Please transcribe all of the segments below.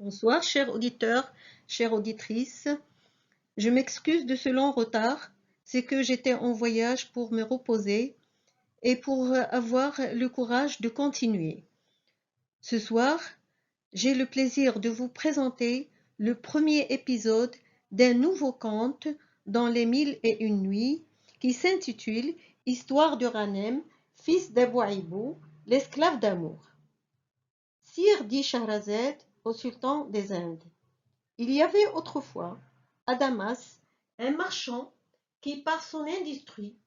Bonsoir, chers auditeurs, chères auditrices. Je m'excuse de ce long retard. C'est que j'étais en voyage pour me reposer et pour avoir le courage de continuer. Ce soir, j'ai le plaisir de vous présenter le premier épisode d'un nouveau conte dans les 1001 nuits qui s'intitule Histoire de Ghanem, fils d'Abou Aïbou, l'esclave d'amour. Sire dit Shahrazad au sultan des Indes. Il y avait autrefois, à Damas, un marchand qui, par son industrie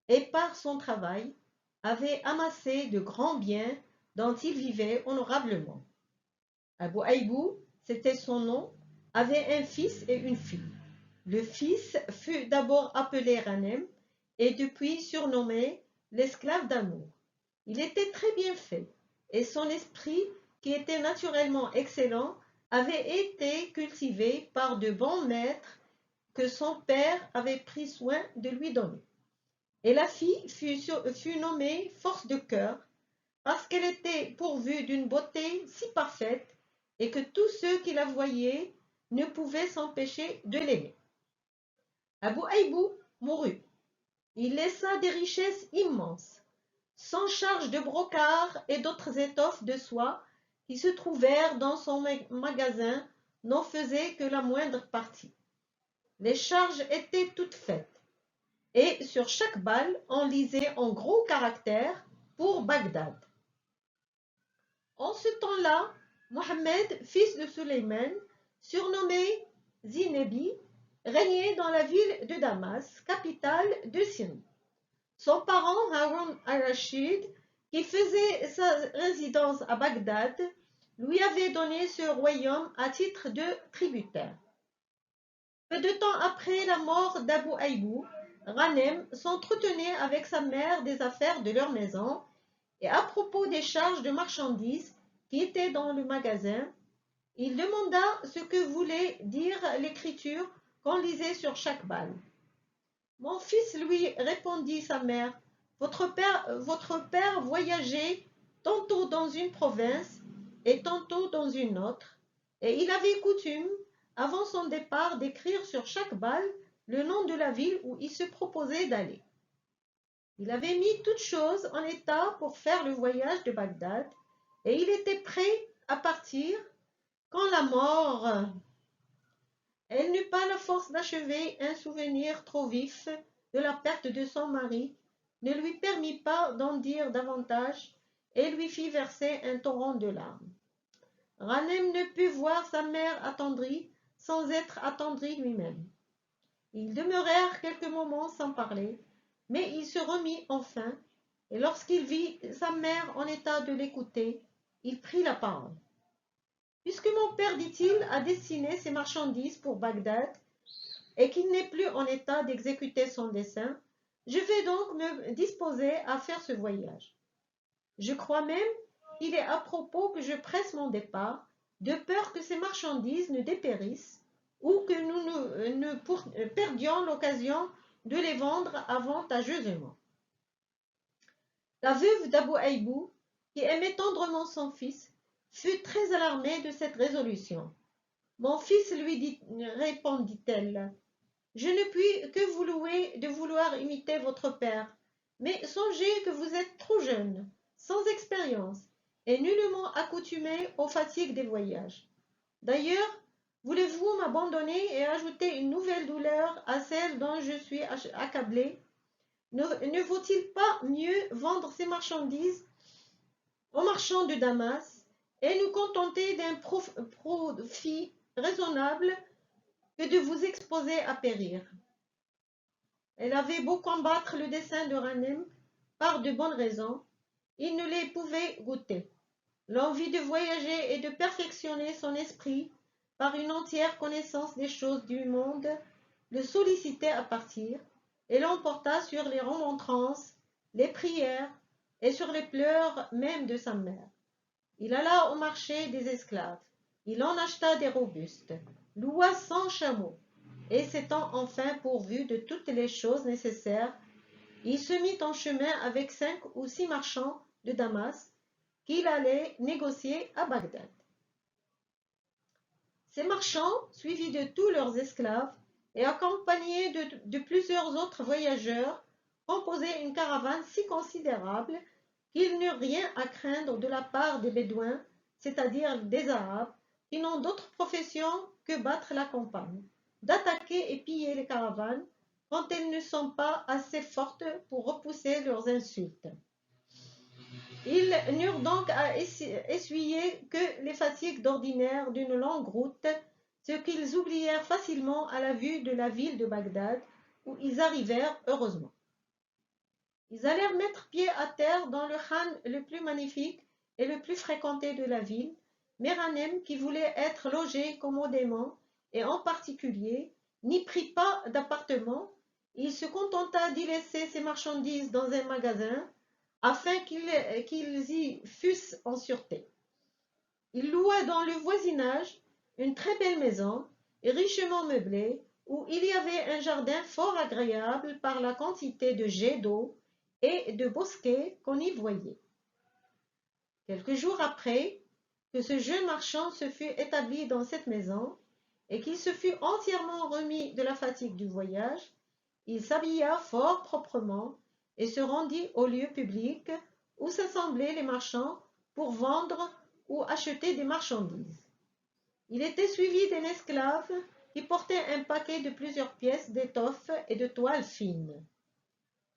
et par son travail, avait amassé de grands biens dont il vivait honorablement. Abou Aïbou, c'était son nom, avait un fils et une fille. Le fils fut d'abord appelé Ghanem et depuis surnommé l'esclave d'amour. Il était très bien fait et son esprit, qui était naturellement excellent, avait été cultivé par de bons maîtres que son père avait pris soin de lui donner. Et la fille fut nommée Force de cœur parce qu'elle était pourvue d'une beauté si parfaite et que tous ceux qui la voyaient ne pouvaient s'empêcher de l'aimer. Abou Aïbou mourut. Il laissa des richesses immenses, sans charge de brocart et d'autres étoffes de soie qui se trouvèrent dans son magasin n'en faisaient que la moindre partie. Les charges étaient toutes faites, et sur chaque balle on lisait en gros caractères pour Bagdad. En ce temps-là, Mohammed, fils de Sulayman, surnommé Zinebi, régnait dans la ville de Damas, capitale de Syrie. Son parent Haroun al-Rachid, qui faisait sa résidence à Bagdad, lui avait donné ce royaume à titre de tributaire. Peu de temps après la mort d'Abou Aïbou, Ghanem s'entretenait avec sa mère des affaires de leur maison et à propos des charges de marchandises qui étaient dans le magasin, il demanda ce que voulait dire l'écriture qu'on lisait sur chaque balle. Mon fils, lui répondit sa mère, votre père voyageait tantôt dans une province et tantôt dans une autre, et il avait coutume, avant son départ, d'écrire sur chaque balle le nom de la ville où il se proposait d'aller. Il avait mis toutes choses en état pour faire le voyage de Bagdad, et il était prêt à partir quand la mort, elle n'eut pas la force d'achever un souvenir trop vif de la perte de son mari, ne lui permit pas d'en dire davantage et lui fit verser un torrent de larmes. Ghanem ne put voir sa mère attendrie sans être attendri lui-même. Ils demeurèrent quelques moments sans parler, mais il se remit enfin, et lorsqu'il vit sa mère en état de l'écouter, il prit la parole. Puisque mon père, dit-il, a destiné ses marchandises pour Bagdad, et qu'il n'est plus en état d'exécuter son dessein, je vais donc me disposer à faire ce voyage. Je crois même qu'il est à propos que je presse mon départ, de peur que ces marchandises ne dépérissent ou que nous ne perdions l'occasion de les vendre avantageusement. La veuve d'Abou Aïbou, qui aimait tendrement son fils, fut très alarmée de cette résolution. Mon fils, lui répondit-elle, je ne puis que vous louer de vouloir imiter votre père, mais songez que vous êtes trop jeune, sans expérience, et nullement accoutumé aux fatigues des voyages. D'ailleurs, voulez-vous m'abandonner et ajouter une nouvelle douleur à celle dont je suis accablé? Ne vaut-il pas mieux vendre ces marchandises aux marchands de Damas et nous contenter d'un profit raisonnable que de vous exposer à périr? Elle avait beau combattre le dessein de Ghanem par de bonnes raisons, il ne les pouvait goûter. L'envie de voyager et de perfectionner son esprit par une entière connaissance des choses du monde le sollicitait à partir et l'emporta sur les remontrances, les prières et sur les pleurs même de sa mère. Il alla au marché des esclaves, il en acheta des robustes, loua 100 chameaux, et s'étant enfin pourvu de toutes les choses nécessaires, il se mit en chemin avec 5 ou 6 marchands de Damas qu'il allait négocier à Bagdad. Ces marchands, suivis de tous leurs esclaves et accompagnés de plusieurs autres voyageurs, composaient une caravane si considérable qu'ils n'eurent rien à craindre de la part des Bédouins, c'est-à-dire des Arabes, qui n'ont d'autre profession que battre la campagne, d'attaquer et piller les caravanes quand elles ne sont pas assez fortes pour repousser leurs insultes. Ils n'eurent donc à essuyer que les fatigues d'ordinaire d'une longue route, ce qu'ils oublièrent facilement à la vue de la ville de Bagdad, où ils arrivèrent heureusement. Ils allèrent mettre pied à terre dans le khan le plus magnifique et le plus fréquenté de la ville, Meranem, qui voulait être logé commodément et en particulier, n'y prit pas d'appartement. Il se contenta d'y laisser ses marchandises dans un magasin afin qu'ils y fussent en sûreté. Il loua dans le voisinage une très belle maison, richement meublée, où il y avait un jardin fort agréable par la quantité de jets d'eau et de bosquets qu'on y voyait. Quelques jours après que ce jeune marchand se fut établi dans cette maison et qu'il se fut entièrement remis de la fatigue du voyage, il s'habilla fort proprement et se rendit au lieu public où s'assemblaient les marchands pour vendre ou acheter des marchandises. Il était suivi d'un esclave qui portait un paquet de plusieurs pièces d'étoffe et de toile fine.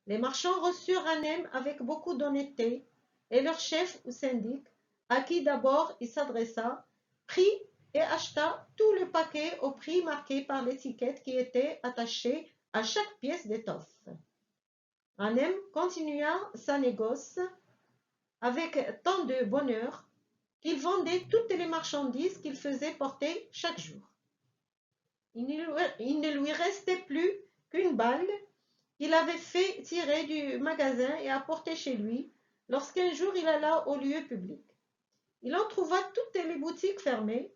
Les marchands reçurent Hanem avec beaucoup d'honnêteté, et leur chef ou syndic, à qui d'abord il s'adressa, prit et acheta tout le paquet au prix marqué par l'étiquette qui était attachée à chaque pièce d'étoffe. Hanem continua sa négoce avec tant de bonheur qu'il vendait toutes les marchandises qu'il faisait porter chaque jour. Il ne lui restait plus qu'une balle qu'il avait fait tirer du magasin et apporter chez lui lorsqu'un jour il alla au lieu public. Il en trouva toutes les boutiques fermées.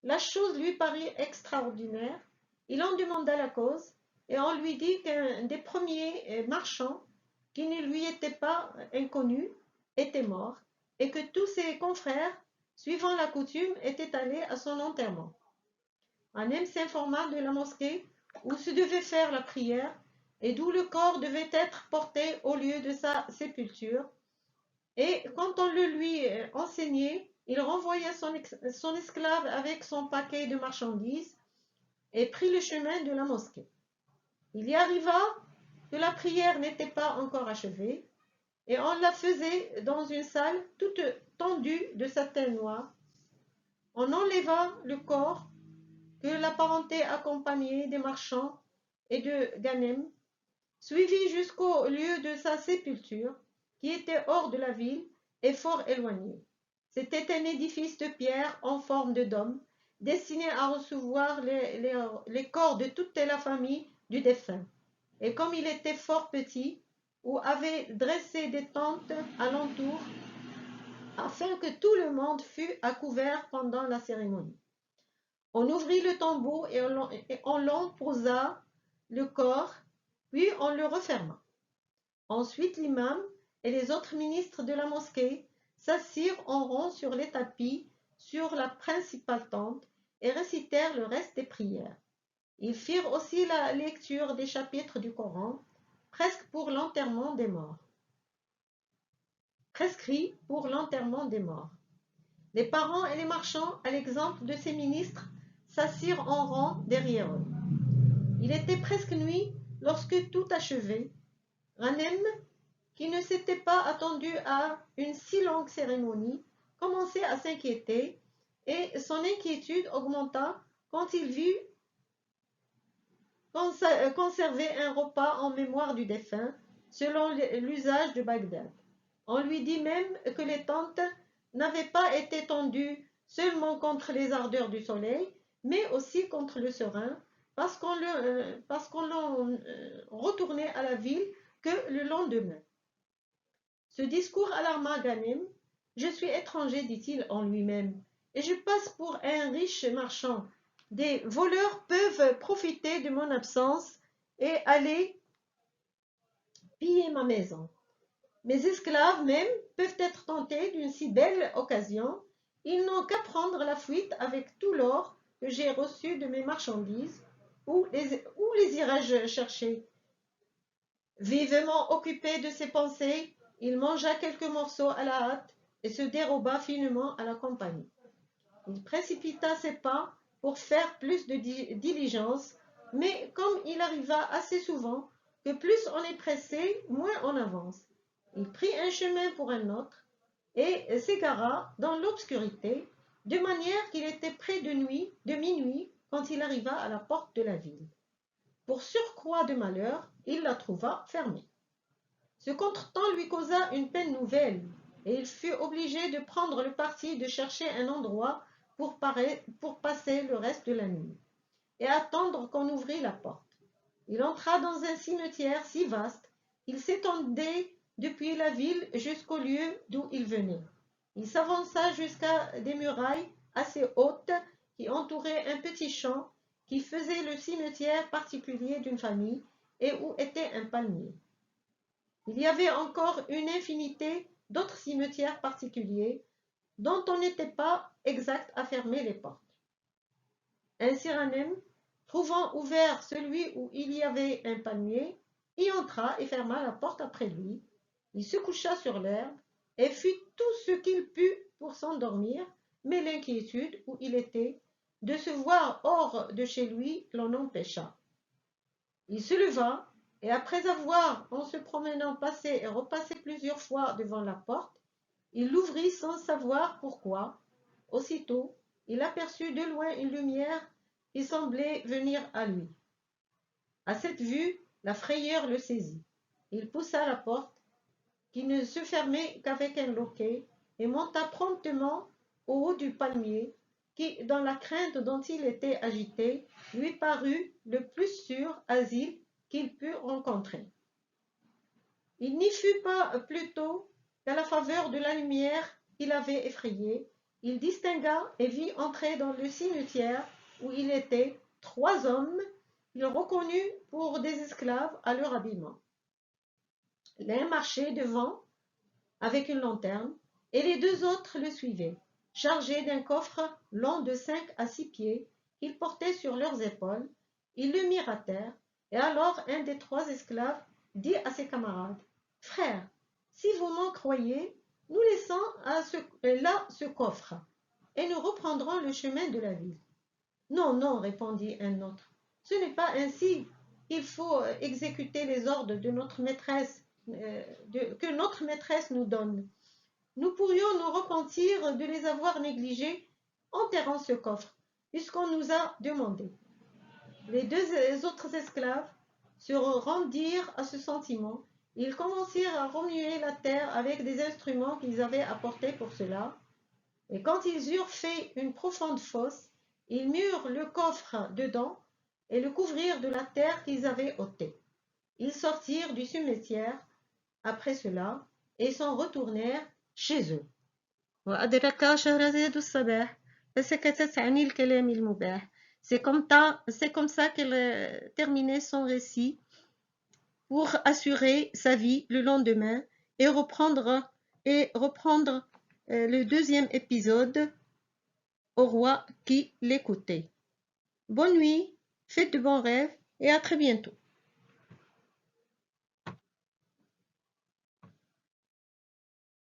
La chose lui parut extraordinaire. Il en demanda la cause et on lui dit qu'un des premiers marchands, qui ne lui était pas inconnu, était mort et que tous ses confrères, suivant la coutume, étaient allés à son enterrement. Hanem s'informa de la mosquée où se devait faire la prière et d'où le corps devait être porté au lieu de sa sépulture. Et quand on le lui enseignait, il renvoya son esclave avec son paquet de marchandises et prit le chemin de la mosquée. Il y arriva que la prière n'était pas encore achevée et on la faisait dans une salle toute tendue de satin noir. On enleva le corps que la parenté accompagnée des marchands et de Ganem, suivit jusqu'au lieu de sa sépulture, qui était hors de la ville et fort éloigné. C'était un édifice de pierre en forme de dôme, destiné à recevoir les corps de toute la famille du défunt. Et comme il était fort petit, on avait dressé des tentes alentour, afin que tout le monde fût à couvert pendant la cérémonie. On ouvrit le tombeau et on l'en posa le corps, puis on le referma. Ensuite l'imam et les autres ministres de la mosquée s'assirent en rond sur les tapis sur la principale tente et récitèrent le reste des prières. Ils firent aussi la lecture des chapitres du Coran, prescrits pour l'enterrement des morts. Les parents et les marchands, à l'exemple de ces ministres, s'assirent en rang derrière eux. Il était presque nuit lorsque tout achevé, Hanem, qui ne s'était pas attendu à une si longue cérémonie, commençait à s'inquiéter et son inquiétude augmenta quand il vit conserver un repas en mémoire du défunt, selon l'usage de Bagdad. On lui dit même que les tentes n'avaient pas été tendues seulement contre les ardeurs du soleil, mais aussi contre le serein, parce qu'on l'en retournait à la ville que le lendemain. Ce discours alarma Ganem. « Je suis étranger, dit-il en lui-même, et je passe pour un riche marchand. Des voleurs peuvent profiter de mon absence et aller piller ma maison. Mes esclaves même peuvent être tentés d'une si belle occasion. Ils n'ont qu'à prendre la fuite avec tout l'or que j'ai reçus de mes marchandises? Où les irai-je chercher? Vivement occupé de ses pensées, il mangea quelques morceaux à la hâte et se déroba finement à la compagnie. Il précipita ses pas pour faire plus de diligence, mais comme il arriva assez souvent que plus on est pressé, moins on avance, il prit un chemin pour un autre et s'égara dans l'obscurité, de manière qu'il était près de minuit, quand il arriva à la porte de la ville. Pour surcroît de malheur, il la trouva fermée. Ce contretemps lui causa une peine nouvelle, et il fut obligé de prendre le parti de chercher un endroit pour passer le reste de la nuit, et attendre qu'on ouvrît la porte. Il entra dans un cimetière si vaste qu'il s'étendait depuis la ville jusqu'au lieu d'où il venait. Il s'avança jusqu'à des murailles assez hautes qui entouraient un petit champ qui faisait le cimetière particulier d'une famille et où était un palmier. Il y avait encore une infinité d'autres cimetières particuliers dont on n'était pas exact à fermer les portes. Un Cyranem, trouvant ouvert celui où il y avait un palmier, y entra et ferma la porte après lui. Il se coucha sur l'herbe et fit tout ce qu'il put pour s'endormir, mais l'inquiétude où il était de se voir hors de chez lui l'en empêcha. Il se leva et après avoir, en se promenant, passé et repassé plusieurs fois devant la porte, il l'ouvrit sans savoir pourquoi. Aussitôt, il aperçut de loin une lumière qui semblait venir à lui. À cette vue, la frayeur le saisit. Il poussa la porte, qui ne se fermait qu'avec un loquet, et monta promptement au haut du palmier, qui, dans la crainte dont il était agité, lui parut le plus sûr asile qu'il put rencontrer. Il n'y fut pas plus tôt qu'à la faveur de la lumière qui l'avait effrayé, il distingua et vit entrer dans le cimetière où il était 3 hommes qu'il reconnut pour des esclaves à leur habillement. L'un marchait devant avec une lanterne et les 2 autres le suivaient, chargés d'un coffre long de 5 à 6 pieds qu'ils portaient sur leurs épaules. Ils le mirent à terre et alors un des 3 esclaves dit à ses camarades: « Frères, si vous m'en croyez, nous laissons là ce coffre et nous reprendrons le chemin de la ville. » « Non, non, répondit un autre, ce n'est pas ainsi qu'il faut exécuter les ordres de notre maîtresse, que notre maîtresse nous donne. Nous pourrions nous repentir de les avoir négligés. Enterrons ce coffre, puisqu'on nous a demandé. Les 2 autres esclaves se rendirent à ce sentiment. Ils commencèrent à remuer la terre avec des instruments qu'ils avaient apportés pour cela. Et quand ils eurent fait une profonde fosse, ils mirent le coffre dedans et le couvrirent de la terre qu'ils avaient ôtée. Ils sortirent du cimetière après cela et s'en retournèrent chez eux. وأدرك شهرزاد الصباح فسكتت عن الكلام المباح. C'est comme ça qu'elle terminait son récit pour assurer sa vie le lendemain et reprendre le 2e épisode au roi qui l'écoutait. Bonne nuit, faites de bons rêves et à très bientôt.